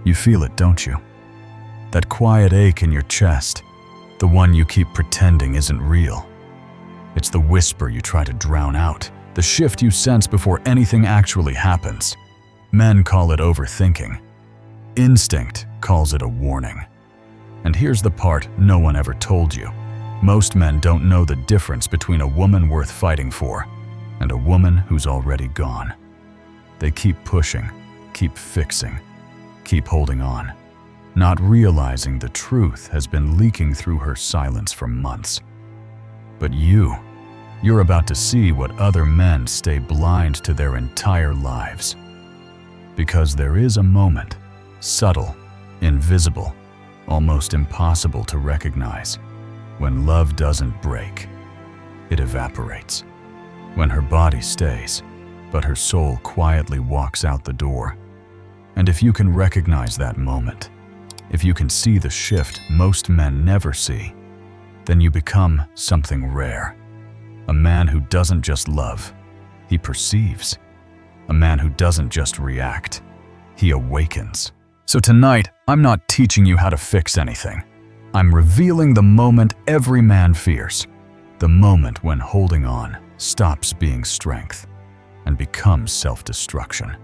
You feel it, don't you? That quiet ache in your chest, the one you keep pretending isn't real. It's the whisper you try to drown out, the shift you sense before anything actually happens. Men call it overthinking. Instinct calls it a warning. And here's the part no one ever told you. Most men don't know the difference between a woman worth fighting for and a woman who's already gone. They keep pushing, keep fixing, keep holding on, not realizing the truth has been leaking through her silence for months. But you're about to see what other men stay blind to their entire lives. Because there is a moment, subtle, invisible, almost impossible to recognize, when love doesn't break, it evaporates. When her body stays, but her soul quietly walks out the door. And if you can recognize that moment, if you can see the shift most men never see, then you become something rare. A man who doesn't just love, he perceives. A man who doesn't just react, he awakens. So tonight, I'm not teaching you how to fix anything. I'm revealing the moment every man fears. The moment when holding on stops being strength and becomes self-destruction.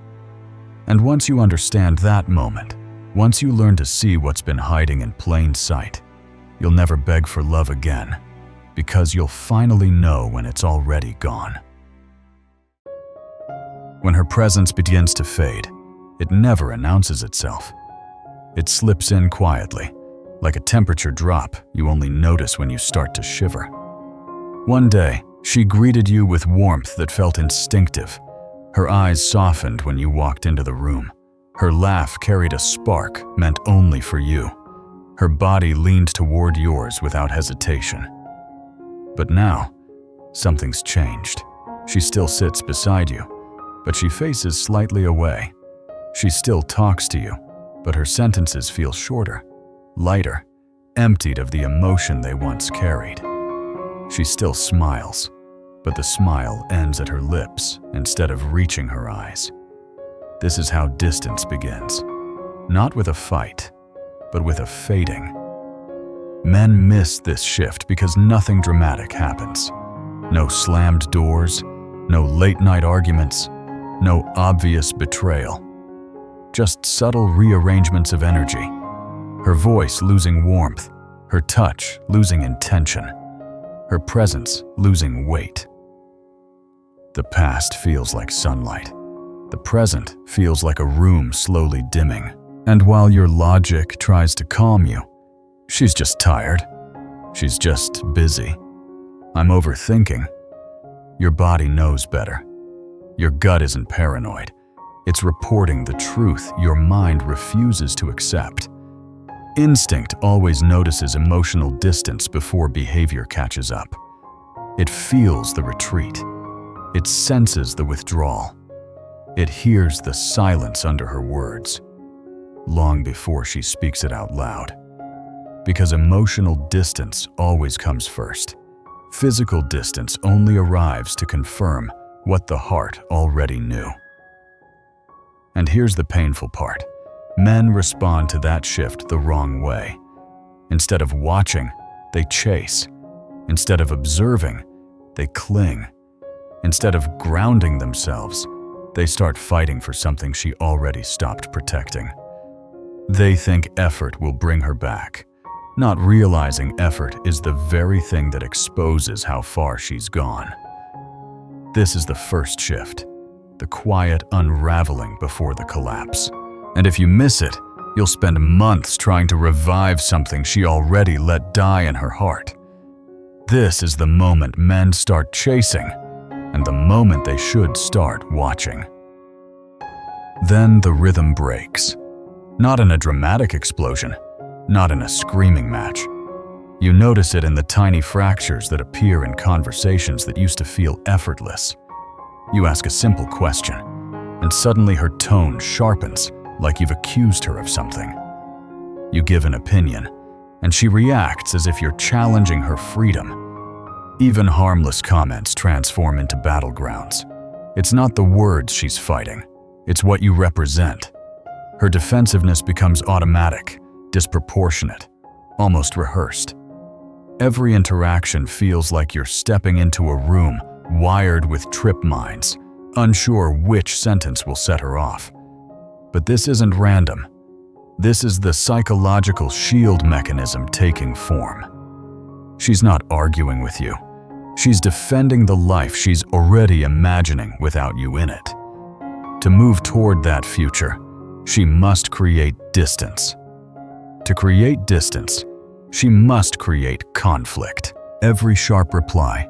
And once you understand that moment, once you learn to see what's been hiding in plain sight, you'll never beg for love again, because you'll finally know when it's already gone. When her presence begins to fade, it never announces itself. It slips in quietly, like a temperature drop you only notice when you start to shiver. One day, she greeted you with warmth that felt instinctive. Her eyes softened when you walked into the room. Her laugh carried a spark meant only for you. Her body leaned toward yours without hesitation. But now, something's changed. She still sits beside you, but she faces slightly away. She still talks to you, but her sentences feel shorter, lighter, emptied of the emotion they once carried. She still smiles, but the smile ends at her lips instead of reaching her eyes. This is how distance begins, not with a fight, but with a fading. Men miss this shift because nothing dramatic happens. No slammed doors, no late-night arguments, no obvious betrayal. Just subtle rearrangements of energy. Her voice losing warmth, her touch losing intention, her presence losing weight. The past feels like sunlight. The present feels like a room slowly dimming. And while your logic tries to calm you, she's just tired. She's just busy. I'm overthinking. Your body knows better. Your gut isn't paranoid. It's reporting the truth your mind refuses to accept. Instinct always notices emotional distance before behavior catches up. It feels the retreat. It senses the withdrawal. It hears the silence under her words, long before she speaks it out loud. Because emotional distance always comes first. Physical distance only arrives to confirm what the heart already knew. And here's the painful part. Men respond to that shift the wrong way. Instead of watching, they chase. Instead of observing, they cling. Instead of grounding themselves, they start fighting for something she already stopped protecting. They think effort will bring her back, not realizing effort is the very thing that exposes how far she's gone. This is the first shift, the quiet unraveling before the collapse. And if you miss it, you'll spend months trying to revive something she already let die in her heart. This is the moment men start chasing, and the moment they should start watching. Then the rhythm breaks. Not in a dramatic explosion, not in a screaming match. You notice it in the tiny fractures that appear in conversations that used to feel effortless. You ask a simple question, and suddenly her tone sharpens like you've accused her of something. You give an opinion, and she reacts as if you're challenging her freedom. Even harmless comments transform into battlegrounds. It's not the words she's fighting, it's what you represent. Her defensiveness becomes automatic, disproportionate, almost rehearsed. Every interaction feels like you're stepping into a room wired with trip mines, unsure which sentence will set her off. But this isn't random. This is the psychological shield mechanism taking form. She's not arguing with you. She's defending the life she's already imagining without you in it. To move toward that future, she must create distance. To create distance, she must create conflict. Every sharp reply,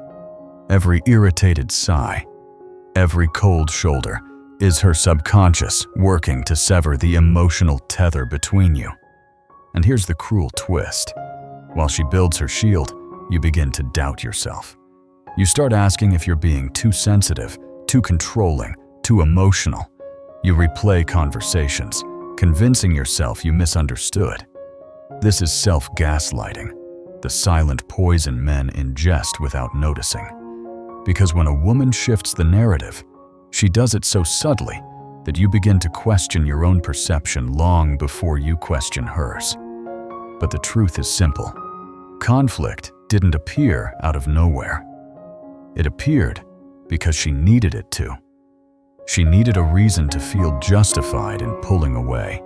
every irritated sigh, every cold shoulder is her subconscious working to sever the emotional tether between you. And here's the cruel twist. While she builds her shield, you begin to doubt yourself. You start asking if you're being too sensitive, too controlling, too emotional. You replay conversations, convincing yourself you misunderstood. This is self-gaslighting, the silent poison men ingest without noticing. Because when a woman shifts the narrative, she does it so subtly that you begin to question your own perception long before you question hers. But the truth is simple. Conflict didn't appear out of nowhere. It appeared because she needed it to. She needed a reason to feel justified in pulling away.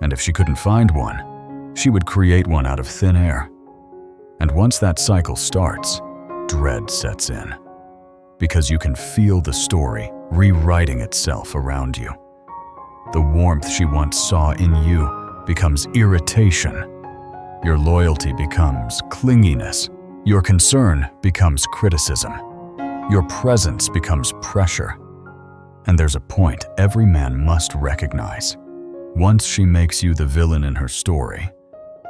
And if she couldn't find one, she would create one out of thin air. And once that cycle starts, dread sets in. Because you can feel the story rewriting itself around you. The warmth she once saw in you becomes irritation. Your loyalty becomes clinginess. Your concern becomes criticism. Your presence becomes pressure. And there's a point every man must recognize. Once she makes you the villain in her story,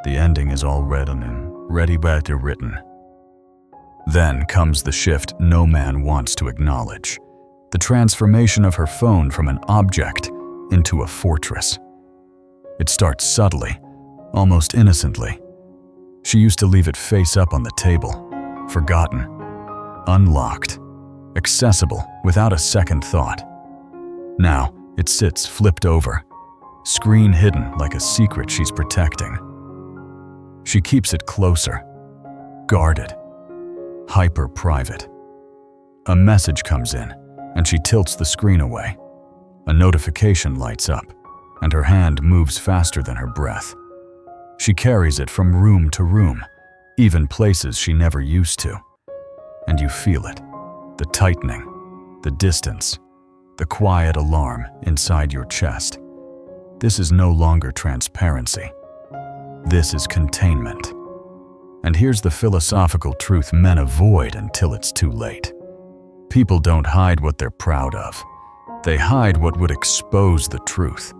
the ending is all ready written. Then comes the shift no man wants to acknowledge. The transformation of her phone from an object into a fortress. It starts subtly, almost innocently. She used to leave it face up on the table, forgotten, unlocked, accessible without a second thought. Now, it sits flipped over, screen hidden like a secret she's protecting. She keeps it closer, guarded, hyper-private. A message comes in, and she tilts the screen away. A notification lights up, and her hand moves faster than her breath. She carries it from room to room, even places she never used to. And you feel it, the tightening, the distance, the quiet alarm inside your chest. This is no longer transparency. This is containment. And here's the philosophical truth men avoid until it's too late. People don't hide what they're proud of. They hide what would expose the truth.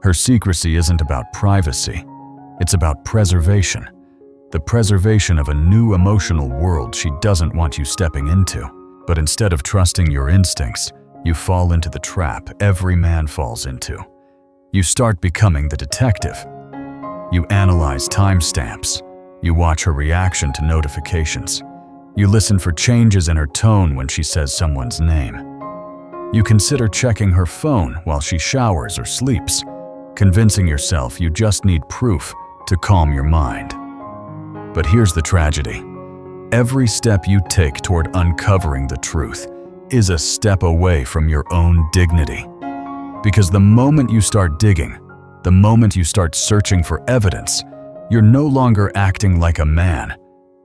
Her secrecy isn't about privacy. It's about preservation. The preservation of a new emotional world she doesn't want you stepping into. But instead of trusting your instincts, you fall into the trap every man falls into. You start becoming the detective. You analyze timestamps. You watch her reaction to notifications. You listen for changes in her tone when she says someone's name. You consider checking her phone while she showers or sleeps, convincing yourself you just need proof to calm your mind. But here's the tragedy. Every step you take toward uncovering the truth is a step away from your own dignity. Because the moment you start digging, the moment you start searching for evidence, you're no longer acting like a man.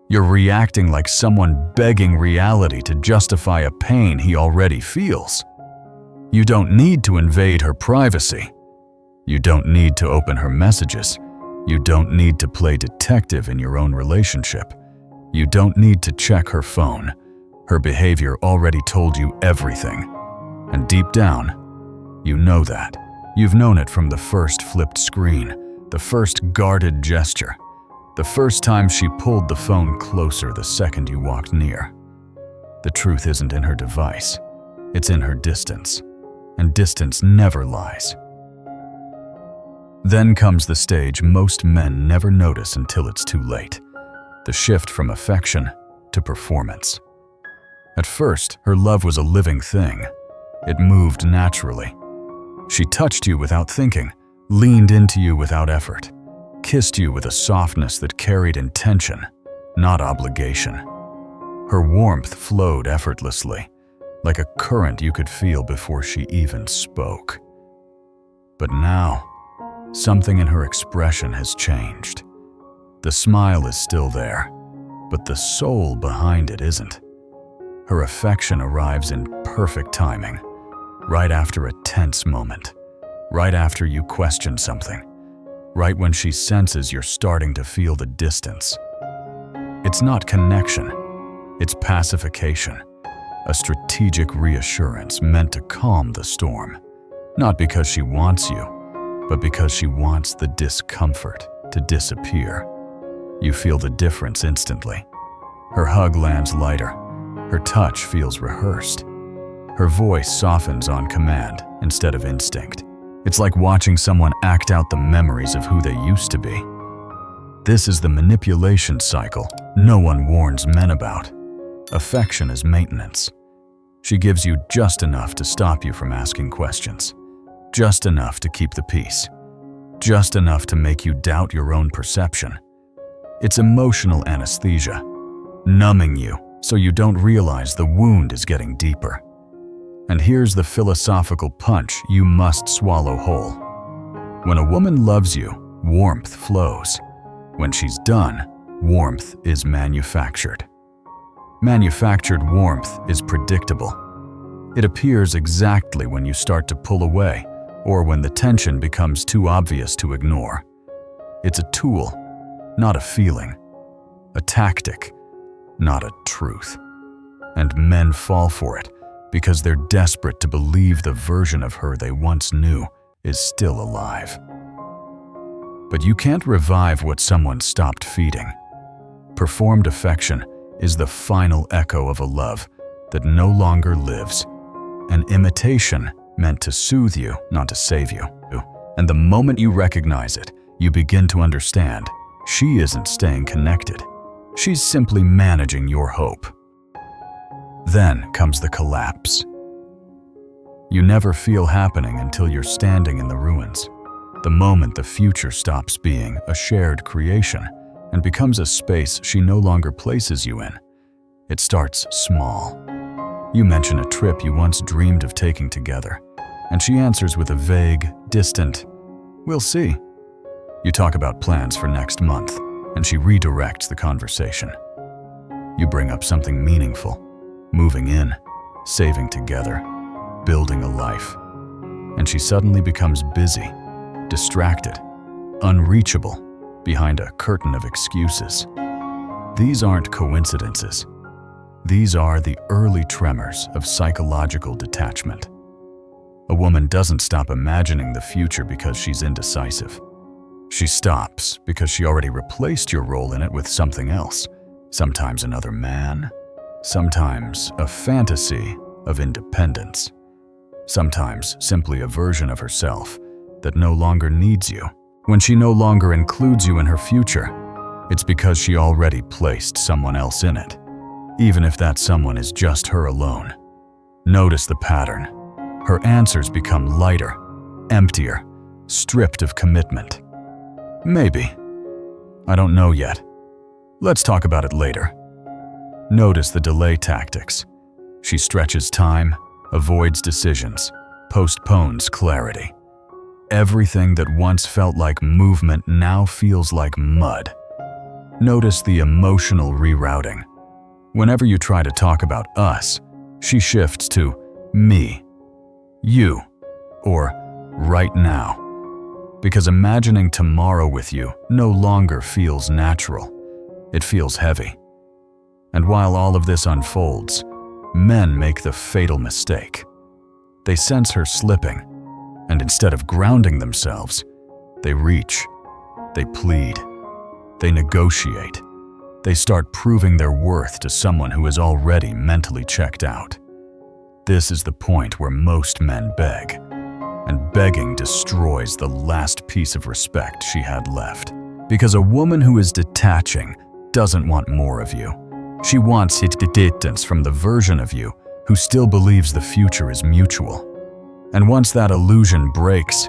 You're reacting like someone begging reality to justify a pain he already feels. You don't need to invade her privacy. You don't need to open her messages. You don't need to play detective in your own relationship. You don't need to check her phone. Her behavior already told you everything. And deep down, you know that. You've known it from the first flipped screen, the first guarded gesture, the first time she pulled the phone closer the second you walked near. The truth isn't in her device. It's in her distance. And distance never lies. Then comes the stage most men never notice until it's too late. The shift from affection to performance. At first, her love was a living thing. It moved naturally. She touched you without thinking, leaned into you without effort, kissed you with a softness that carried intention, not obligation. Her warmth flowed effortlessly, like a current you could feel before she even spoke. But now, something in her expression has changed. The smile is still there, but the soul behind it isn't. Her affection arrives in perfect timing, right after a tense moment, right after you question something, right when she senses you're starting to feel the distance. It's not connection, it's pacification, a strategic reassurance meant to calm the storm, not because she wants you, but because she wants the discomfort to disappear. You feel the difference instantly. Her hug lands lighter, her touch feels rehearsed. Her voice softens on command instead of instinct. It's like watching someone act out the memories of who they used to be. This is the manipulation cycle no one warns men about. Affection is maintenance. She gives you just enough to stop you from asking questions, just enough to keep the peace, just enough to make you doubt your own perception. It's emotional anesthesia, numbing you so you don't realize the wound is getting deeper. And here's the philosophical punch you must swallow whole. When a woman loves you, warmth flows. When she's done, warmth is manufactured. Manufactured warmth is predictable. It appears exactly when you start to pull away or when the tension becomes too obvious to ignore. It's a tool, not a feeling, a tactic, not a truth. And men fall for it because they're desperate to believe the version of her they once knew is still alive. But you can't revive what someone stopped feeding. Performed affection is the final echo of a love that no longer lives, an imitation meant to soothe you, not to save you. And the moment you recognize it, you begin to understand she isn't staying connected. She's simply managing your hope. Then comes the collapse. You never feel happening until you're standing in the ruins, the moment the future stops being a shared creation and becomes a space she no longer places you in. It starts small. You mention a trip you once dreamed of taking together, and she answers with a vague, distant, "We'll see." You talk about plans for next month, and she redirects the conversation. You bring up something meaningful, moving in, saving together, building a life, and she suddenly becomes busy, distracted, unreachable, behind a curtain of excuses. These aren't coincidences. These are the early tremors of psychological detachment. A woman doesn't stop imagining the future because she's indecisive. She stops because she already replaced your role in it with something else, sometimes another man, sometimes a fantasy of independence, sometimes simply a version of herself that no longer needs you. When she no longer includes you in her future, it's because she already placed someone else in it, even if that someone is just her alone. Notice the pattern. Her answers become lighter, emptier, stripped of commitment. Maybe. I don't know yet. Let's talk about it later. Notice the delay tactics. She stretches time, avoids decisions, postpones clarity. Everything that once felt like movement now feels like mud. Notice the emotional rerouting. Whenever you try to talk about us, she shifts to me, you, or right now. Because imagining tomorrow with you no longer feels natural. It feels heavy. And while all of this unfolds, men make the fatal mistake. They sense her slipping, and instead of grounding themselves, they reach, they plead, they negotiate. They start proving their worth to someone who is already mentally checked out. This is the point where most men beg, and begging destroys the last piece of respect she had left. Because a woman who is detaching doesn't want more of you. She wants distance from the version of you who still believes the future is mutual. And once that illusion breaks,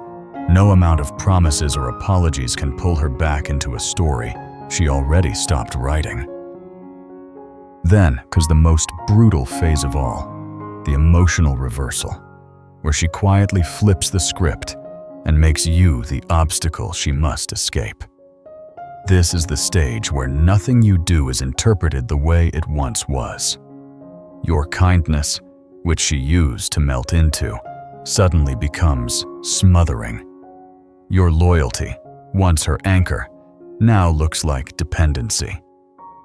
No amount of promises or apologies can pull her back into a story she already stopped writing. Then comes the most brutal phase of all, the emotional reversal, where she quietly flips the script and makes you the obstacle she must escape. This is the stage where nothing you do is interpreted the way it once was. Your kindness, which she used to melt into, suddenly becomes smothering. Your loyalty, once her anchor, now looks like dependency.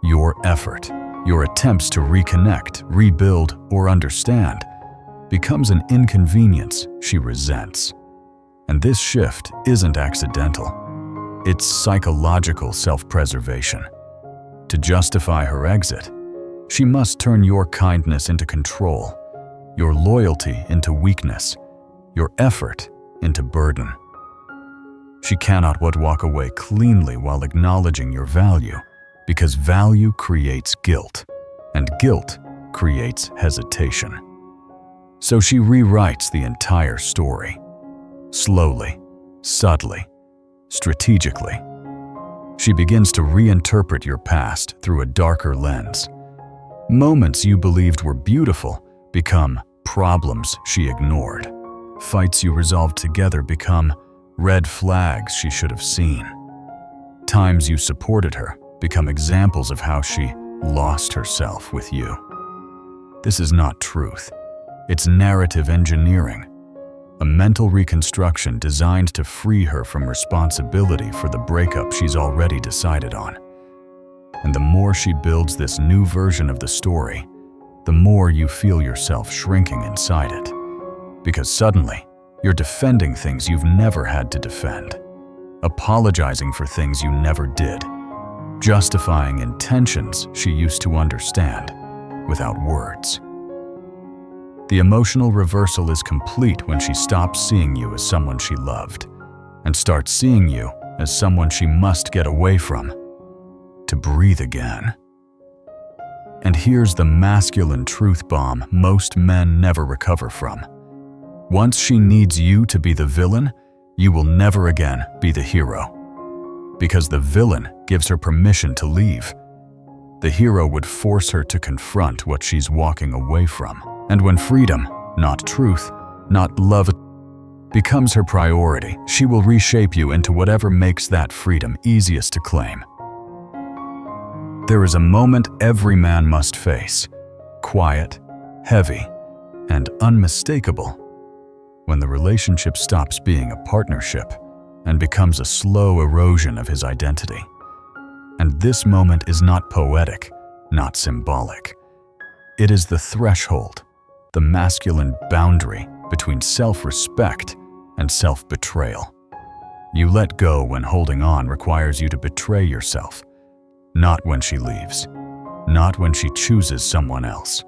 Your effort, your attempts to reconnect, rebuild, or understand, becomes an inconvenience she resents. And this shift isn't accidental. It's psychological self-preservation. To justify her exit, she must turn your kindness into control, your loyalty into weakness, your effort into burden. She cannot but walk away cleanly while acknowledging your value, because value creates guilt, and guilt creates hesitation. So she rewrites the entire story, slowly, subtly, strategically. She begins to reinterpret your past through a darker lens. Moments you believed were beautiful become problems she ignored. Fights you resolved together become red flags she should have seen. Times you supported her become examples of how she lost herself with you. This is not truth. It's narrative engineering, a mental reconstruction designed to free her from responsibility for the breakup she's already decided on. And the more she builds this new version of the story, the more you feel yourself shrinking inside it. Because suddenly, you're defending things you've never had to defend, apologizing for things you never did, justifying intentions she used to understand without words. The emotional reversal is complete when she stops seeing you as someone she loved and starts seeing you as someone she must get away from to breathe again. And here's the masculine truth bomb most men never recover from. Once she needs you to be the villain, you will never again be the hero. Because the villain gives her permission to leave. The hero would force her to confront what she's walking away from. And when freedom, not truth, not love, becomes her priority, she will reshape you into whatever makes that freedom easiest to claim. There is a moment every man must face, quiet, heavy, and unmistakable, when the relationship stops being a partnership and becomes a slow erosion of his identity. And this moment is not poetic, not symbolic. It is the threshold, the masculine boundary between self-respect and self-betrayal. You let go when holding on requires you to betray yourself, not when she leaves, not when she chooses someone else,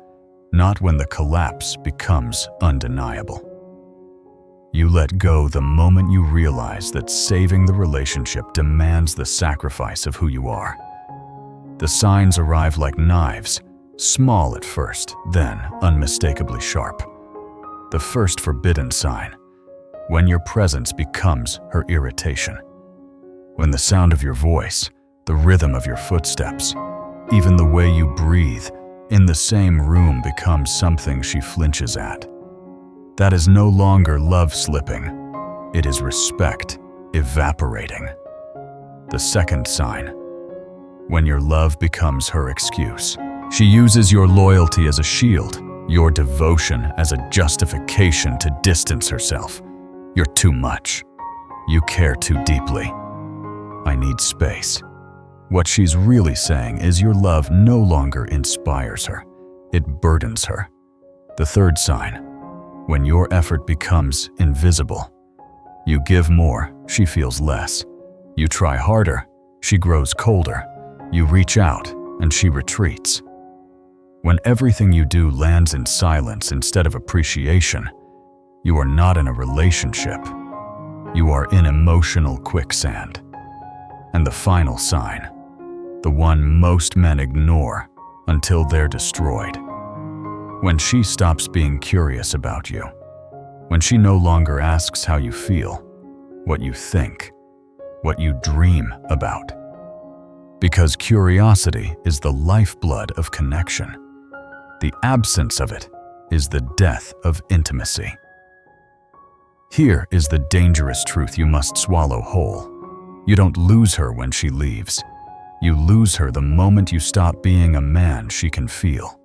not when the collapse becomes undeniable. You let go the moment you realize that saving the relationship demands the sacrifice of who you are. The signs arrive like knives, small at first, then unmistakably sharp. The first forbidden sign, when your presence becomes her irritation. When the sound of your voice, the rhythm of your footsteps, even the way you breathe in the same room becomes something she flinches at. That is no longer love slipping, it is respect evaporating. The second sign, when your love becomes her excuse. She uses your loyalty as a shield, your devotion as a justification to distance herself. You're too much. You care too deeply. I need space. What she's really saying is your love no longer inspires her. It burdens her. The third sign, when your effort becomes invisible. You give more, she feels less. You try harder, she grows colder. You reach out, and she retreats. When everything you do lands in silence instead of appreciation, you are not in a relationship. You are in emotional quicksand. And the final sign, the one most men ignore until they're destroyed. When she stops being curious about you, when she no longer asks how you feel, what you think, what you dream about. Because curiosity is the lifeblood of connection. The absence of it is the death of intimacy. Here is the dangerous truth you must swallow whole. You don't lose her when she leaves. You lose her the moment you stop being a man she can feel.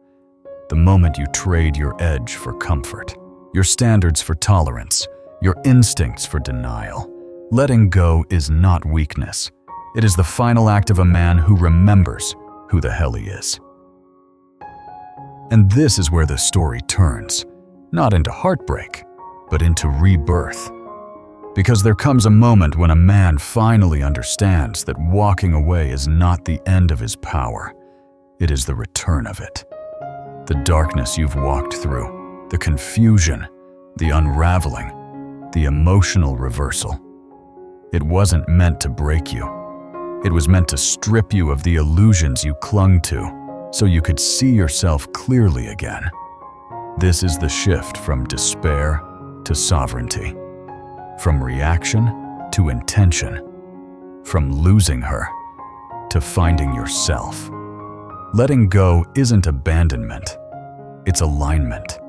The moment you trade your edge for comfort, your standards for tolerance, your instincts for denial. Letting go is not weakness. It is the final act of a man who remembers who the hell he is. And this is where the story turns, not into heartbreak, but into rebirth. Because there comes a moment when a man finally understands that walking away is not the end of his power. It is the return of it. The darkness you've walked through, the confusion, the unraveling, the emotional reversal. It wasn't meant to break you. It was meant to strip you of the illusions you clung to, so you could see yourself clearly again. This is the shift from despair to sovereignty, from reaction to intention, from losing her to finding yourself. Letting go isn't abandonment, it's alignment.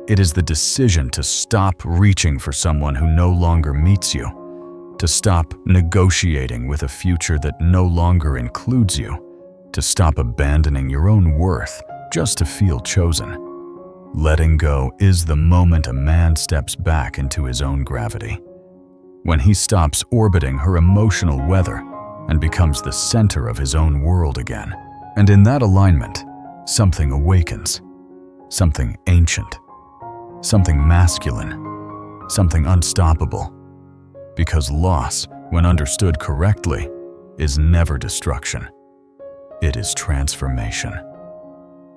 It is the decision to stop reaching for someone who no longer meets you, to stop negotiating with a future that no longer includes you, to stop abandoning your own worth just to feel chosen. Letting go is the moment a man steps back into his own gravity, when he stops orbiting her emotional weather and becomes the center of his own world again. And in that alignment, something awakens, something ancient, something masculine, something unstoppable. Because loss, when understood correctly, is never destruction. It is transformation.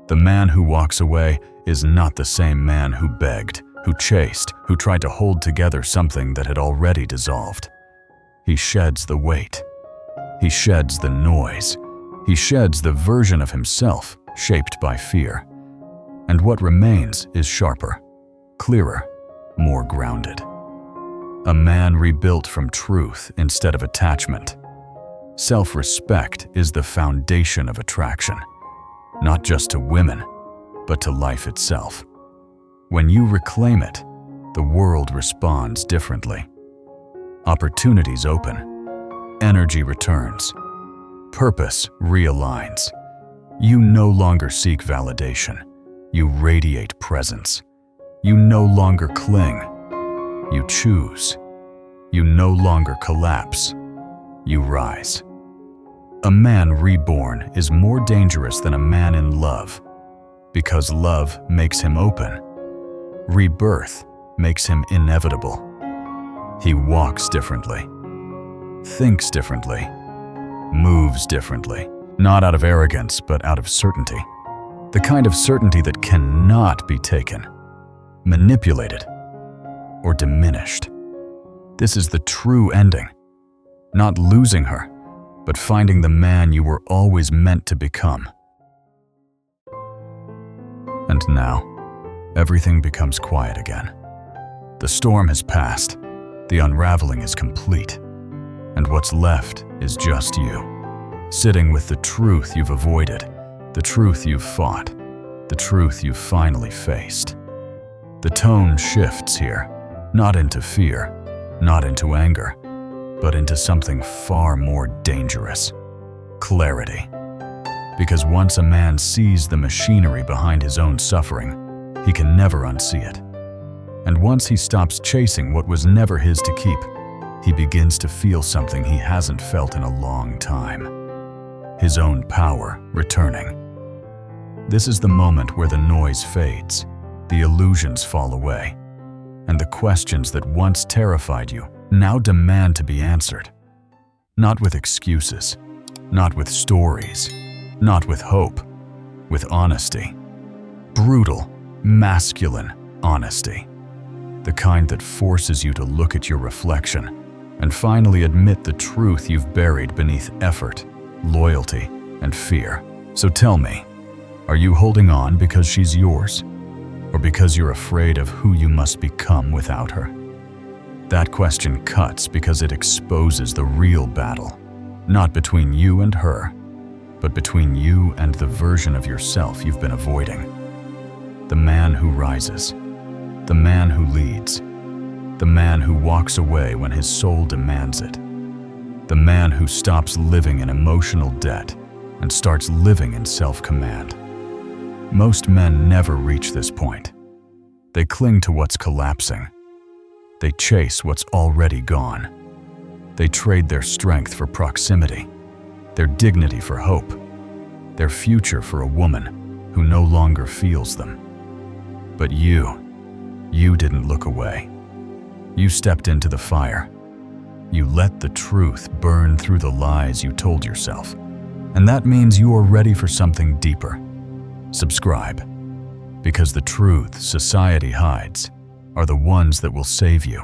The man who walks away is not the same man who begged, who chased, who tried to hold together something that had already dissolved. He sheds the weight. He sheds the noise. He sheds the version of himself shaped by fear. And what remains is sharper, clearer, more grounded. A man rebuilt from truth instead of attachment. Self-respect is the foundation of attraction, not just to women, but to life itself. When you reclaim it, the world responds differently. Opportunities open, energy returns, purpose realigns. You no longer seek validation. You radiate presence. You no longer cling. You choose. You no longer collapse. You rise. A man reborn is more dangerous than a man in love, because love makes him open. Rebirth makes him inevitable. He walks differently, thinks differently, moves differently, not out of arrogance, but out of certainty. The kind of certainty that cannot be taken, manipulated, or diminished. This is the true ending. Not losing her, but finding the man you were always meant to become. And now, everything becomes quiet again. The storm has passed, the unraveling is complete, and what's left is just you, sitting with the truth you've avoided, the truth you've fought, the truth you've finally faced. The tone shifts here, not into fear, not into anger, but into something far more dangerous: clarity. Because once a man sees the machinery behind his own suffering, he can never unsee it. And once he stops chasing what was never his to keep, he begins to feel something he hasn't felt in a long time: his own power returning. This is the moment where the noise fades, the illusions fall away, and the questions that once terrified you now demand to be answered. Not with excuses, not with stories, not with hope, with honesty. Brutal, masculine honesty. The kind that forces you to look at your reflection and finally admit the truth you've buried beneath effort, loyalty, and fear. So tell me, are you holding on because she's yours, or because you're afraid of who you must become without her? That question cuts because it exposes the real battle, not between you and her, but between you and the version of yourself you've been avoiding. The man who rises, the man who leads, the man who walks away when his soul demands it, the man who stops living in emotional debt and starts living in self-command. Most men never reach this point. They cling to what's collapsing. They chase what's already gone. They trade their strength for proximity, their dignity for hope, their future for a woman who no longer feels them. But you didn't look away. You stepped into the fire. You let the truth burn through the lies you told yourself. And that means you are ready for something deeper. Subscribe, because the truths society hides are the ones that will save you.